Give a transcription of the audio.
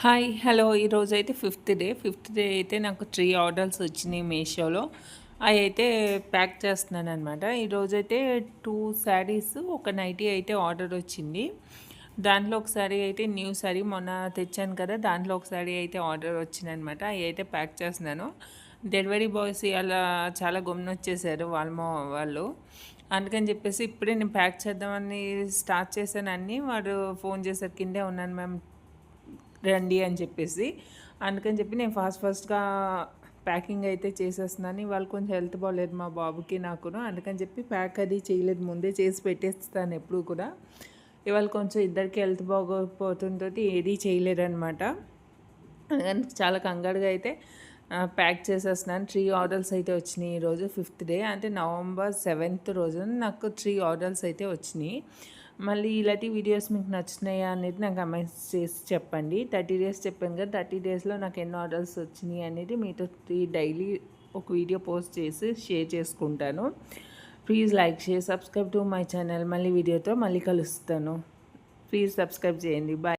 Hi hello ఈరోజైతే fifth day అయితే నాకు 3 ఆర్డర్స్ వచ్చినాయి మీషోలో. అవి అయితే ప్యాక్ చేస్తున్నాను అనమాట. ఈరోజైతే 2 శారీస్ ఒక నైటీ అయితే ఆర్డర్ వచ్చింది. దాంట్లో ఒక శారీ అయితే న్యూ శారీ మొన్న తెచ్చాను కదా, దాంట్లో ఒక శారీ అయితే ఆర్డర్ వచ్చిందనమాట. అవి అయితే ప్యాక్ చేస్తున్నాను. డెలివరీ బాయ్స్ అలా చాలా గమ్మునొచ్చేసారు వాళ్ళు. అందుకని చెప్పేసి ఇప్పుడే నేను ప్యాక్ చేద్దామని స్టార్ట్ చేశాను అన్నీ. వాడు ఫోన్ చేశారు, కిందే ఉన్నాను మ్యామ్ రండి అని చెప్పేసి. అందుకని చెప్పి నేను ఫాస్ట్గా ప్యాకింగ్ అయితే చేసేస్తున్నాను. వాళ్ళు కొంచెం హెల్త్ బాగాలేదు మా బాబుకి నాకును, అందుకని చెప్పి ప్యాక్ అది చేయలేదు, ముందే చేసి పెట్టేస్తాను ఎప్పుడు కూడా. ఇవాళ కొంచెం ఇద్దరికి హెల్త్ బాగోపోతుంతో ఏదీ చేయలేదన్నమాట. అందుకని చాలా కంగారుగా అయితే ప్యాక్ చేసేస్తున్నాను. 3 ఆర్డర్స్ అయితే వచ్చినాయి ఈరోజు ఫిఫ్త్ డే, అంటే నవంబర్ 7th రోజున నాకు 3 ఆర్డర్స్ అయితే వచ్చినాయి. మళ్ళీ ఇలాంటి వీడియోస్ మీకు నచ్చుతున్నాయా అనేది నాకు కమెంట్స్ చేసి చెప్పండి. 30 డేస్ చెప్పాను కదా, 30 డేస్లో నాకు ఎన్ని ఆర్డర్స్ వచ్చినాయి అనేది మీతో డైలీ ఒక వీడియో పోస్ట్ చేసి షేర్ చేసుకుంటాను. Please like share subscribe to my channel. మళ్ళీ వీడియోతో మళ్ళీ కలుస్తాను. ప్లీజ్ సబ్స్క్రైబ్ చేయండి. బాయ్.